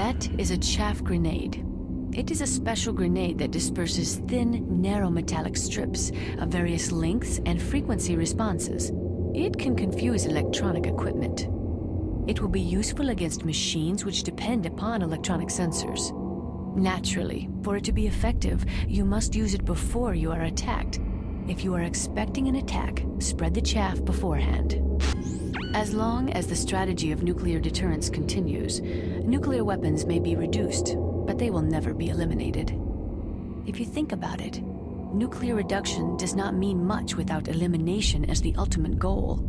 That is a chaff grenade. It is a special grenade that disperses thin, narrow metallic strips of various lengths and frequency responses. It can confuse electronic equipment. It will be useful against machines which depend upon electronic sensors. Naturally, for it to be effective, you must use it before you are attacked. If you are expecting an attack, spread the chaff beforehand. As long as the strategy of nuclear deterrence continues, nuclear weapons may be reduced, but they will never be eliminated. If you think about it, nuclear reduction does not mean much without elimination as the ultimate goal.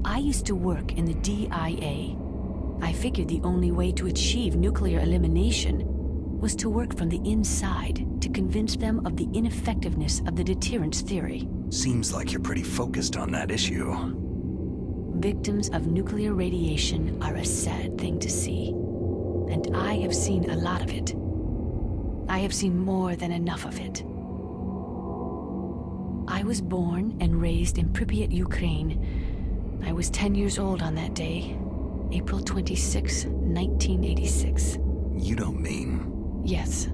I used to work in the DIA. I figured the only way to achieve nuclear elimination was to work from the inside to convince them of the ineffectiveness of the deterrence theory. Seems like you're pretty focused on that issue. Victims of nuclear radiation are a sad thing to see, and I have seen a lot of it. I have seen more than enough of it. I was born and raised in Pripyat, Ukraine. I was 10 years old on that day, April 26, 1986. You don't mean... Yes,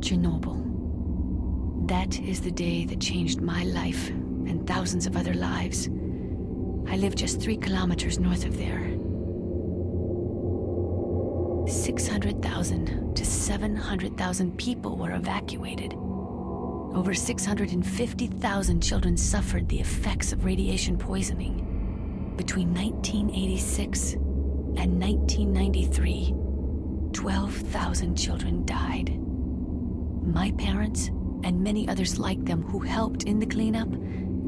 Chernobyl. That is the day that changed my life and thousands of other lives. I live just 3 kilometers north of there. 600,000 to 700,000 people were evacuated. Over 650,000 children suffered the effects of radiation poisoning. Between 1986 and 1993, 12,000 children died. My parents, and many others like them who helped in the cleanup,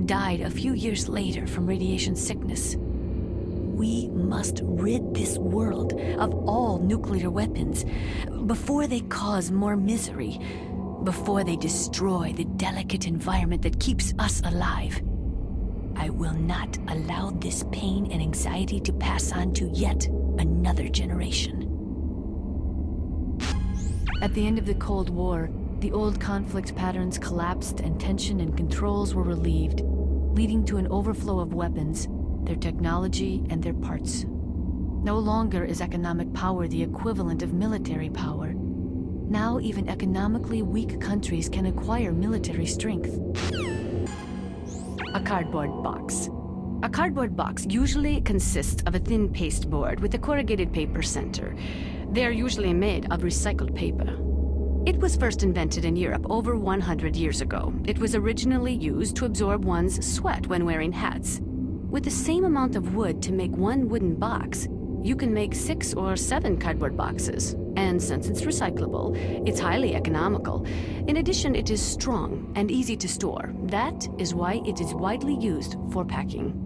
died a few years later from radiation sickness. We must rid this world of all nuclear weapons before they cause more misery, before they destroy the delicate environment that keeps us alive. I will not allow this pain and anxiety to pass on to yet another generation. At the end of the Cold War, the old conflict patterns collapsed and tension and controls were relieved, leading to an overflow of weapons, their technology, and their parts. No longer is economic power the equivalent of military power. Now even economically weak countries can acquire military strength. A cardboard box. A cardboard box usually consists of a thin pasteboard with a corrugated paper center. They are usually made of recycled paper. It was first invented in Europe over 100 years ago. It was originally used to absorb one's sweat when wearing hats. With the same amount of wood to make one wooden box, you can make 6 or 7 cardboard boxes. And since it's recyclable, it's highly economical. In addition, it is strong and easy to store. That is why it is widely used for packing.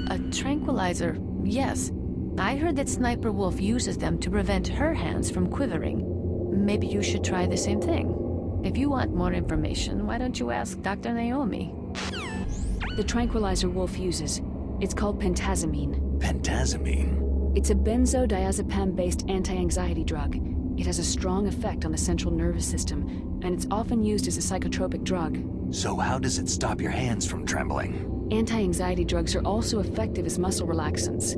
A tranquilizer, yes. I heard that Sniper Wolf uses them to prevent her hands from quivering. Maybe you should try the same thing. If you want more information, why don't you ask Dr. Naomi? The tranquilizer Wolf uses, it's called pentazamine. Pentazamine? It's a benzodiazepam-based anti-anxiety drug. It has a strong effect on the central nervous system, and it's often used as a psychotropic drug. So how does it stop your hands from trembling? Anti-anxiety drugs are also effective as muscle relaxants.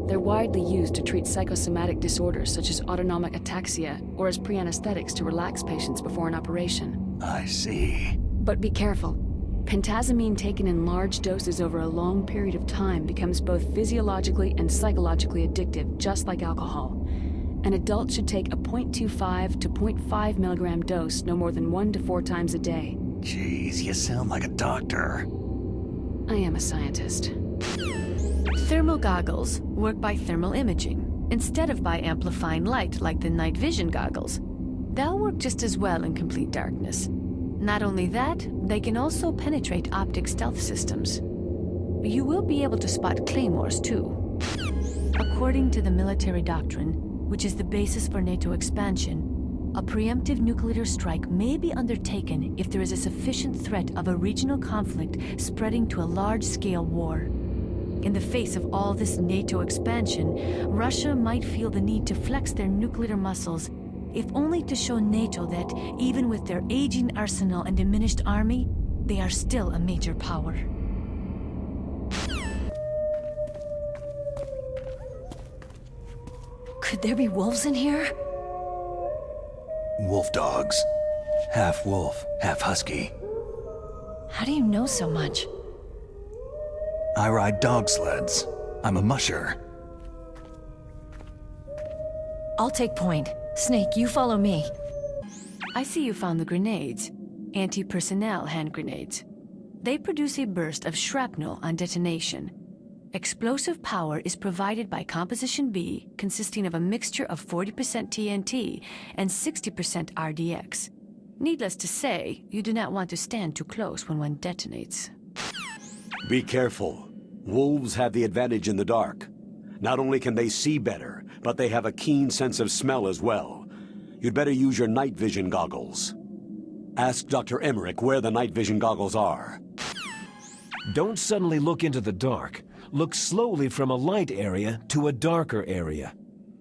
They're widely used to treat psychosomatic disorders such as autonomic ataxia or as pre-anesthetics to relax patients before an operation. I see. But be careful. Pentazamine taken in large doses over a long period of time becomes both physiologically and psychologically addictive, just like alcohol. An adult should take a 0.25 to 0.5 milligram dose no more than 1 to 4 times a day. Jeez, you sound like a doctor. I am a scientist. Thermal goggles work by thermal imaging, instead of by amplifying light like the night vision goggles. They'll work just as well in complete darkness. Not only that, they can also penetrate optic stealth systems. You will be able to spot claymores too. According to the military doctrine, which is the basis for NATO expansion, a preemptive nuclear strike may be undertaken if there is a sufficient threat of a regional conflict spreading to a large-scale war. In the face of all this NATO expansion, Russia might feel the need to flex their nuclear muscles, if only to show NATO that, even with their aging arsenal and diminished army, they are still a major power. Could there be wolves in here? Wolf dogs. Half wolf, half husky. How do you know so much? I ride dog sleds. I'm a musher. I'll take point. Snake, you follow me. I see you found the grenades. Anti-personnel hand grenades. They produce a burst of shrapnel on detonation. Explosive power is provided by Composition B, consisting of a mixture of 40% TNT and 60% RDX. Needless to say, you do not want to stand too close when one detonates. Be careful. Wolves have the advantage in the dark. Not only can they see better, but they have a keen sense of smell as well. You'd better use your night vision goggles. Ask Dr. Emmerich where the night vision goggles are. Don't suddenly look into the dark. Look slowly from a light area to a darker area.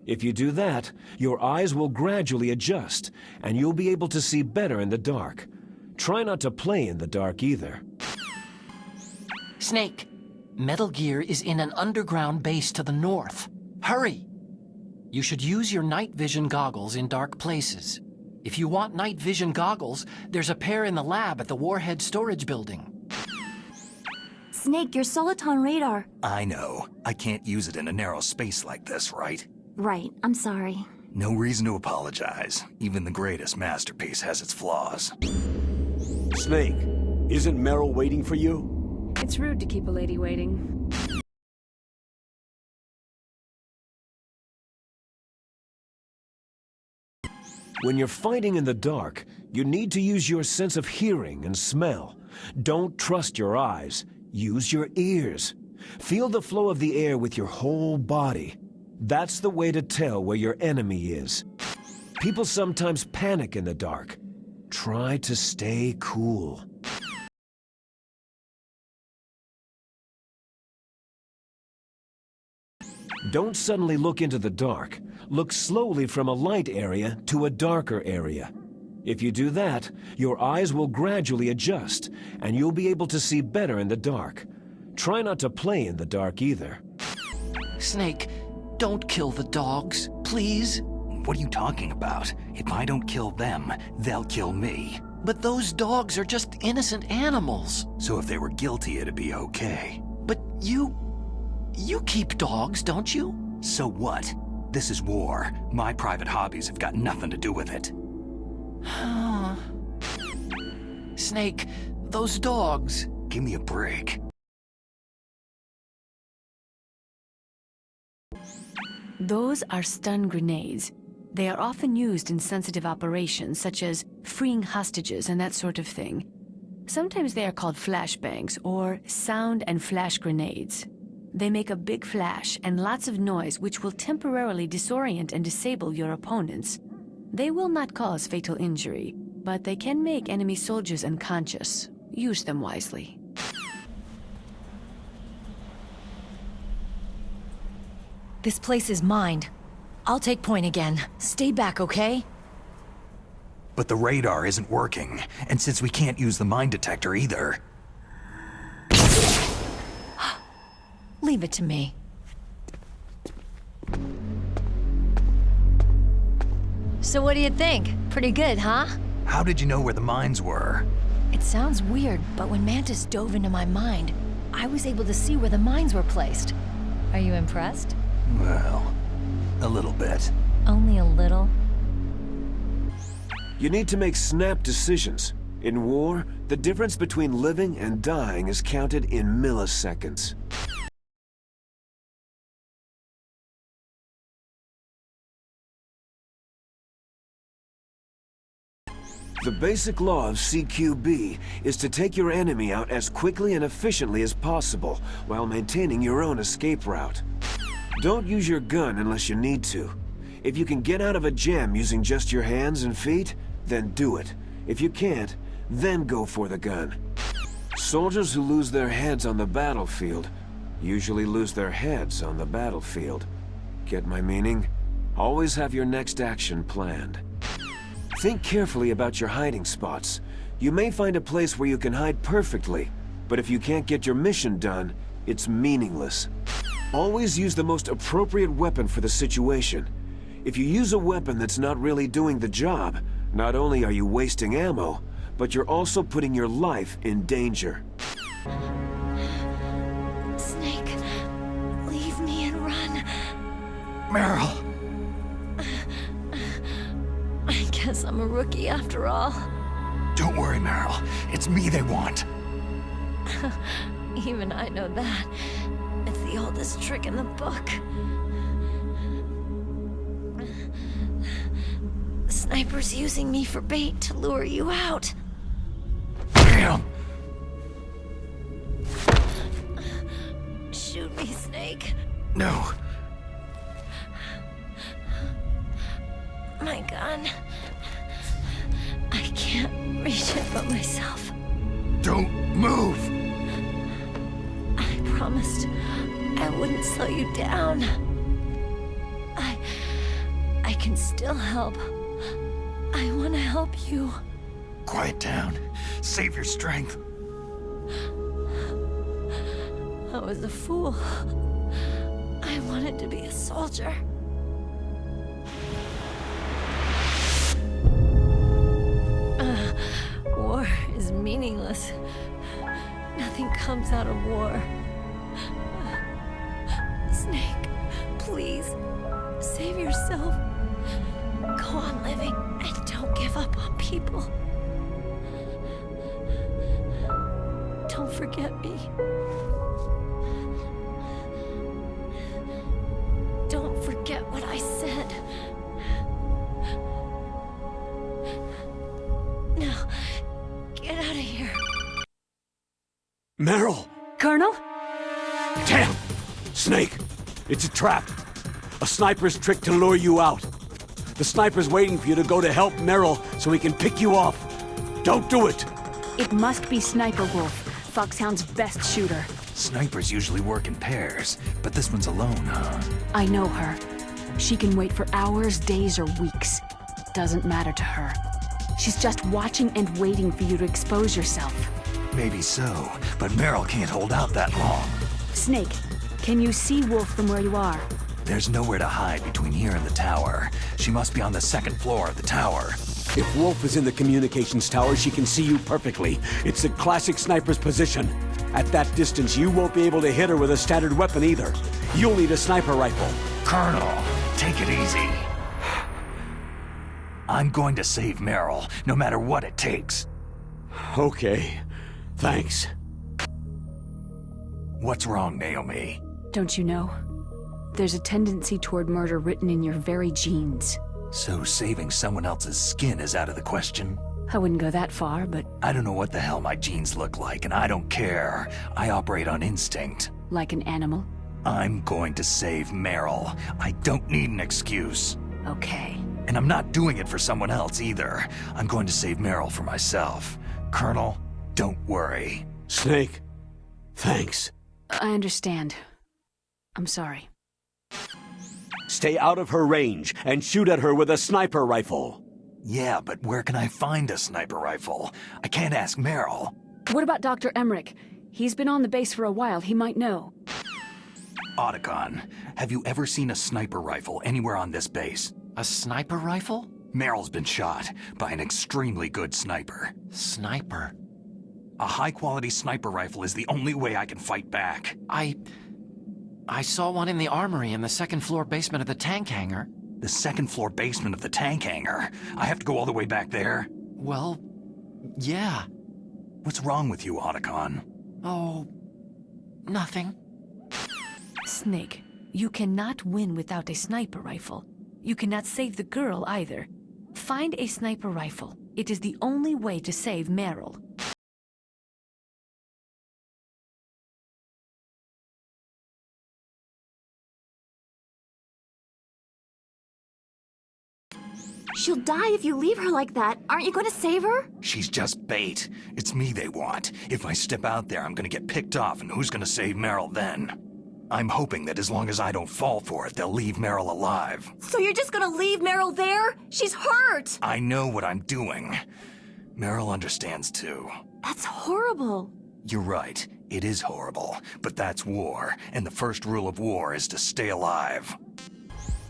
If you do that, your eyes will gradually adjust, and you'll be able to see better in the dark. Try not to play in the dark either. Snake, Metal Gear is in an underground base to the north. Hurry! You should use your night vision goggles in dark places. If you want night vision goggles, there's a pair in the lab at the Warhead Storage Building. Snake, your Soliton radar. I know. I can't use it in a narrow space like this, right? Right, I'm sorry. No reason to apologize. Even the greatest masterpiece has its flaws. Snake, isn't Meryl waiting for you? It's rude to keep a lady waiting. When you're fighting in the dark, you need to use your sense of hearing and smell. Don't trust your eyes. Use your ears. Feel the flow of the air with your whole body. That's the way to tell where your enemy is. People sometimes panic in the dark. Try to stay cool. Don't suddenly look into the dark. Look slowly from a light area to a darker area. If you do that, your eyes will gradually adjust, and you'll be able to see better in the dark. Try not to play in the dark either. Snake, don't kill the dogs, please. What are you talking about? If I don't kill them, they'll kill me. But those dogs are just innocent animals. So if they were guilty, it'd be okay. But you keep dogs, don't you? So what? This is war. My private hobbies have got nothing to do with it. Snake, those dogs. Give me a break. Those are stun grenades. They are often used in sensitive operations, such as freeing hostages and that sort of thing. Sometimes they are called flashbangs or sound and flash grenades. They make a big flash and lots of noise which will temporarily disorient and disable your opponents. They will not cause fatal injury, but they can make enemy soldiers unconscious. Use them wisely. This place is mine. I'll take point again. Stay back, okay? But the radar isn't working, and since we can't use the mine detector either... Leave it to me. So what do you think? Pretty good, huh? How did you know where the mines were? It sounds weird, but when Mantis dove into my mind, I was able to see where the mines were placed. Are you impressed? Well, a little bit. Only a little. You need to make snap decisions. In war, the difference between living and dying is counted in milliseconds. The basic law of CQB is to take your enemy out as quickly and efficiently as possible while maintaining your own escape route. Don't use your gun unless you need to. If you can get out of a jam using just your hands and feet, then do it. If you can't, then go for the gun. Soldiers who lose their heads on the battlefield usually lose their heads on the battlefield. Get my meaning? Always have your next action planned. Think carefully about your hiding spots. You may find a place where you can hide perfectly, but if you can't get your mission done, it's meaningless. Always use the most appropriate weapon for the situation. If you use a weapon that's not really doing the job, not only are you wasting ammo, but you're also putting your life in danger. Snake, leave me and run. Meryl! I guess I'm a rookie after all. Don't worry, Meryl. It's me they want. Even I know that. It's the oldest trick in the book. The sniper's using me for bait to lure you out. Damn! Shoot me, Snake. No. My gun. I can't reach it but myself. Don't move! I promised I wouldn't slow you down. I can still help. I want to help you. Quiet down. Save your strength. I was a fool. I wanted to be a soldier. War is meaningless. Nothing comes out of war. Snake, please, save yourself. Go on living and don't give up on people. Don't forget me. Don't forget what I said. Now, get out of here. Meryl! Colonel? Damn! Snake! It's a trap. A sniper's trick to lure you out. The sniper's waiting for you to go to help Meryl so he can pick you off. Don't do it! It must be Sniper Wolf, Foxhound's best shooter. Snipers usually work in pairs, but this one's alone, huh? I know her. She can wait for hours, days, or weeks. Doesn't matter to her. She's just watching and waiting for you to expose yourself. Maybe so, but Meryl can't hold out that long. Snake, can you see Wolf from where you are? There's nowhere to hide between here and the tower. She must be on the second floor of the tower. If Wolf is in the communications tower, she can see you perfectly. It's the classic sniper's position. At that distance, you won't be able to hit her with a standard weapon either. You'll need a sniper rifle. Colonel, take it easy. I'm going to save Meryl, no matter what it takes. Okay. Thanks. What's wrong, Naomi? Don't you know? There's a tendency toward murder written in your very genes. So saving someone else's skin is out of the question? I wouldn't go that far, but I don't know what the hell my genes look like, and I don't care. I operate on instinct. like an animal? I'm going to save Meryl. I don't need an excuse. Okay. And I'm not doing it for someone else either. I'm going to save Meryl for myself. Colonel, don't worry. Snake, thanks. I understand. I'm sorry. Stay out of her range and shoot at her with a sniper rifle. Yeah, but where can I find a sniper rifle? I can't ask Meryl. What about Dr. Emmerich? He's been on the base for a while. He might know. Otacon, have you ever seen a sniper rifle anywhere on this base? A sniper rifle? Meryl's been shot by an extremely good sniper. Sniper? A high-quality sniper rifle is the only way I can fight back. I saw one in the armory in the second-floor basement of the tank hangar. The second-floor basement of the tank hangar? I have to go all the way back there? Well, yeah. What's wrong with you, Otacon? Oh, nothing. Snake, you cannot win without a sniper rifle. You cannot save the girl either. Find a sniper rifle. It is the only way to save Meryl. She'll die if you leave her like that. Aren't you going to save her? She's just bait. It's me they want. If I step out there, I'm gonna get picked off, and who's gonna save Meryl then? I'm hoping that as long as I don't fall for it, they'll leave Meryl alive. So you're just going to leave Meryl there? She's hurt! I know what I'm doing. Meryl understands too. That's horrible. You're right. It is horrible. But that's war, and the first rule of war is to stay alive.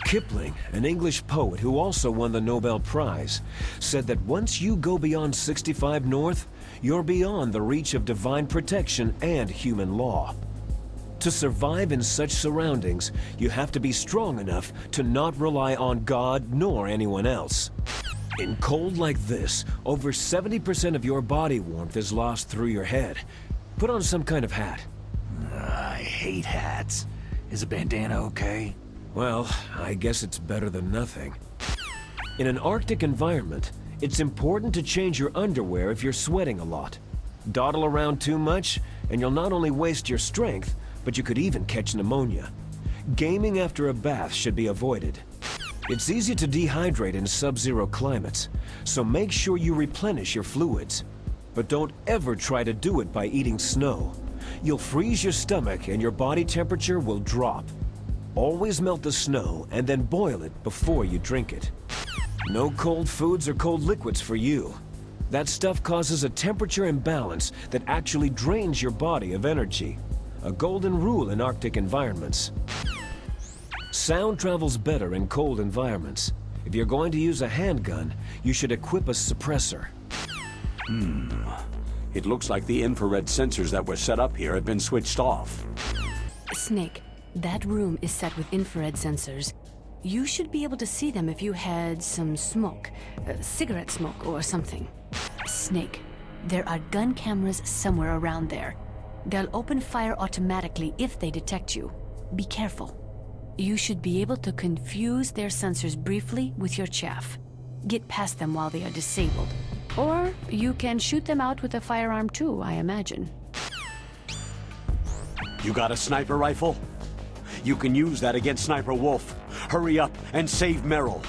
Kipling, an English poet who also won the Nobel Prize, said that once you go beyond 65 North, you're beyond the reach of divine protection and human law. To survive in such surroundings, you have to be strong enough to not rely on God nor anyone else. In cold like this, over 70% of your body warmth is lost through your head. Put on some kind of hat. I hate hats. Is a bandana okay? Well, I guess it's better than nothing. In an Arctic environment, it's important to change your underwear if you're sweating a lot. Dawdle around too much, and you'll not only waste your strength, but you could even catch pneumonia. Gaming after a bath should be avoided. It's easy to dehydrate in sub-zero climates, so make sure you replenish your fluids. But don't ever try to do it by eating snow. You'll freeze your stomach and your body temperature will drop. Always melt the snow and then boil it before you drink it. No cold foods or cold liquids for you. That stuff causes a temperature imbalance that actually drains your body of energy. A golden rule in Arctic environments. Sound travels better in cold environments. If you're going to use a handgun, you should equip a suppressor. It looks like the infrared sensors that were set up here have been switched off. Snake, that room is set with infrared sensors. You should be able to see them if you had some smoke, cigarette smoke or something. Snake, there are gun cameras somewhere around there. They'll open fire automatically if they detect you. Be careful. You should be able to confuse their sensors briefly with your chaff. Get past them while they are disabled. Or you can shoot them out with a firearm too, I imagine. You got a sniper rifle? You can use that against Sniper Wolf. Hurry up and save Merrill.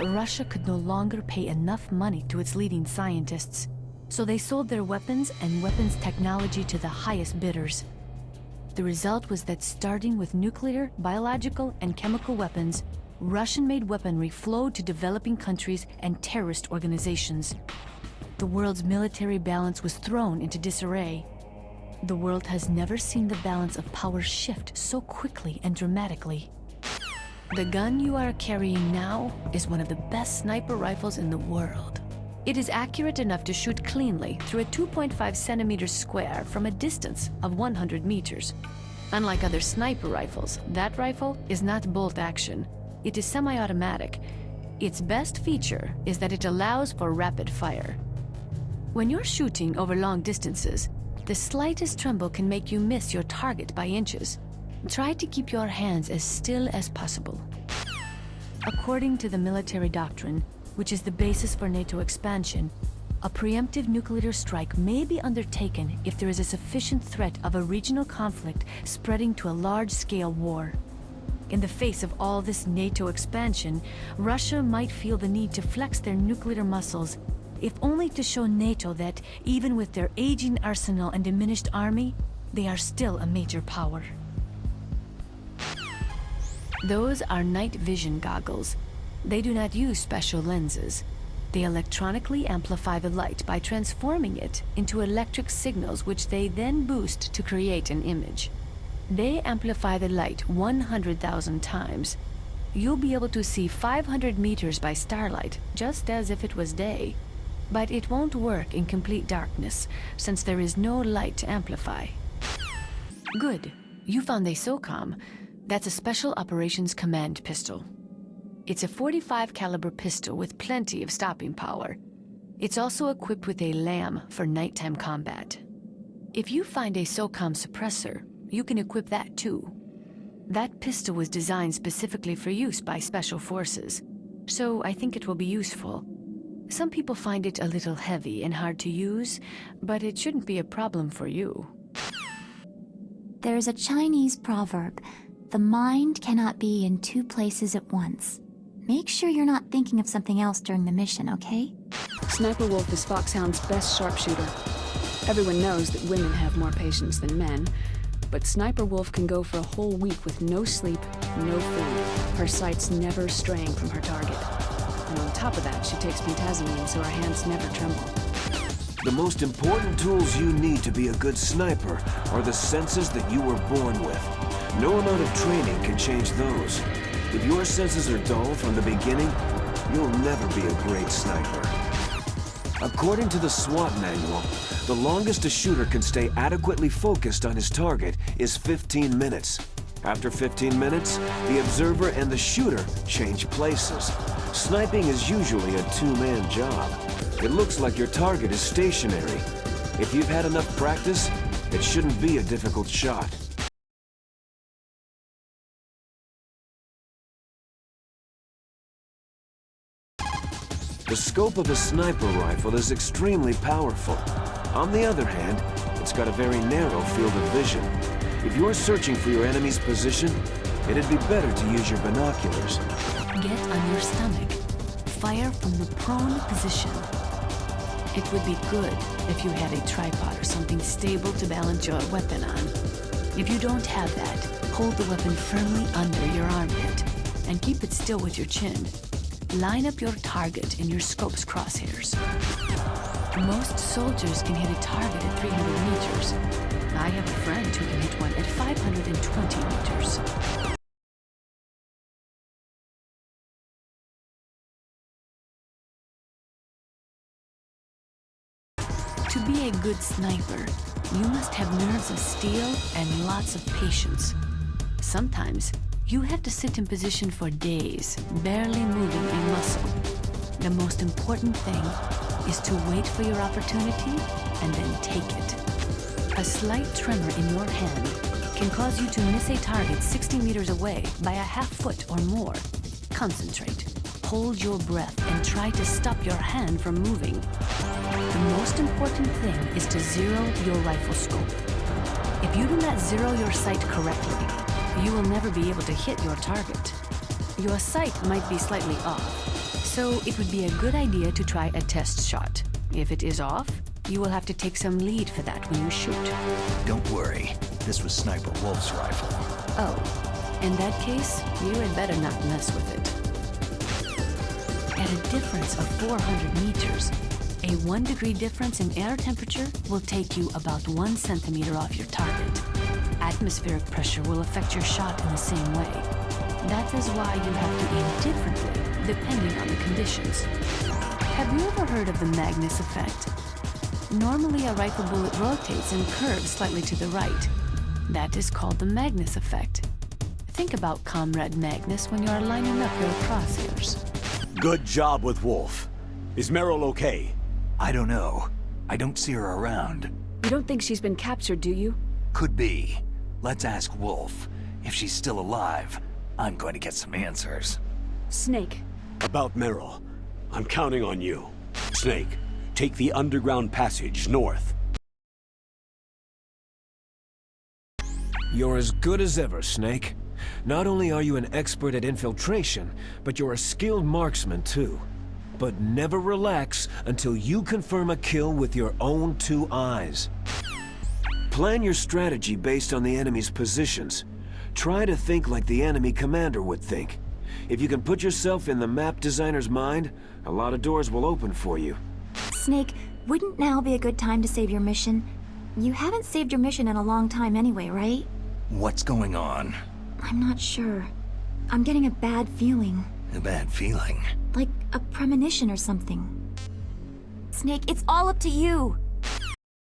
Russia could no longer pay enough money to its leading scientists, so they sold their weapons and weapons technology to the highest bidders. The result was that starting with nuclear, biological, and chemical weapons, Russian-made weaponry flowed to developing countries and terrorist organizations. The world's military balance was thrown into disarray. The world has never seen the balance of power shift so quickly and dramatically. The gun you are carrying now is one of the best sniper rifles in the world. It is accurate enough to shoot cleanly through a 2.5 centimeters square from a distance of 100 meters. Unlike other sniper rifles, that rifle is not bolt action. It is semi-automatic. Its best feature is that it allows for rapid fire. When you're shooting over long distances, the slightest tremble can make you miss your target by inches. Try to keep your hands as still as possible. According to the military doctrine, which is the basis for NATO expansion, a preemptive nuclear strike may be undertaken if there is a sufficient threat of a regional conflict spreading to a large-scale war. In the face of all this NATO expansion, Russia might feel the need to flex their nuclear muscles, if only to show NATO that, even with their aging arsenal and diminished army, they are still a major power. Those are night vision goggles. They do not use special lenses. They electronically amplify the light by transforming it into electric signals which they then boost to create an image. They amplify the light 100,000 times. You'll be able to see 500 meters by starlight, just as if it was day. But it won't work in complete darkness, since there is no light to amplify. Good. You found a SOCOM. That's a Special Operations Command pistol. It's a .45 caliber pistol with plenty of stopping power. It's also equipped with a LAM for nighttime combat. If you find a SOCOM suppressor, you can equip that too. That pistol was designed specifically for use by Special Forces, so I think it will be useful. Some people find it a little heavy and hard to use, but it shouldn't be a problem for you. There's a Chinese proverb, the mind cannot be in two places at once. Make sure you're not thinking of something else during the mission, okay? Sniper Wolf is Foxhound's best sharpshooter. Everyone knows that women have more patience than men, but Sniper Wolf can go for a whole week with no sleep, no food. Her sight's never straying from her target. And on top of that, she takes pentazamine so her hands never tremble. The most important tools you need to be a good sniper are the senses that you were born with. No amount of training can change those. If your senses are dull from the beginning, you'll never be a great sniper. According to the SWAT manual, the longest a shooter can stay adequately focused on his target is 15 minutes. After 15 minutes, the observer and the shooter change places. Sniping is usually a two-man job. It looks like your target is stationary. If you've had enough practice, it shouldn't be a difficult shot. The scope of a sniper rifle is extremely powerful. On the other hand, it's got a very narrow field of vision. If you're searching for your enemy's position, it'd be better to use your binoculars. Get on your stomach. Fire from the prone position. It would be good if you had a tripod or something stable to balance your weapon on. If you don't have that, hold the weapon firmly under your armpit and keep it still with your chin. Line up your target in your scope's crosshairs. Most soldiers can hit a target at 300 meters. I have a friend who can hit one at 520 meters. To be a good sniper, you must have nerves of steel and lots of patience. Sometimes, you have to sit in position for days, barely moving a muscle. The most important thing is to wait for your opportunity and then take it. A slight tremor in your hand can cause you to miss a target 60 meters away by a half foot or more. Concentrate, hold your breath, and try to stop your hand from moving. The most important thing is to zero your rifle scope. If you do not zero your sight correctly, you will never be able to hit your target. Your sight might be slightly off, so it would be a good idea to try a test shot. If it is off, you will have to take some lead for that when you shoot. Don't worry. This was Sniper Wolf's rifle. Oh, in that case, you had better not mess with it. At a difference of 400 meters, a 1 degree difference in air temperature will take you about 1 centimeter off your target. Atmospheric pressure will affect your shot in the same way. That is why you have to aim differently, depending on the conditions. Have you ever heard of the Magnus effect? Normally, a rifle bullet rotates and curves slightly to the right. That is called the Magnus effect. Think about Comrade Magnus when you are lining up your crosshairs. Good job with Wolf. Is Meryl okay? I don't know. I don't see her around. You don't think she's been captured, do you? Could be. Let's ask Wolf. If she's still alive, I'm going to get some answers. Snake. About Meryl. I'm counting on you. Snake, take the underground passage north. You're as good as ever, Snake. Not only are you an expert at infiltration, but you're a skilled marksman too. But never relax until you confirm a kill with your own 2 eyes. Plan your strategy based on the enemy's positions. Try to think like the enemy commander would think. If you can put yourself in the map designer's mind, a lot of doors will open for you. Snake, wouldn't now be a good time to save your mission? You haven't saved your mission in a long time anyway, right? What's going on? I'm not sure. I'm getting a bad feeling. A bad feeling? Like a premonition or something. Snake, it's all up to you!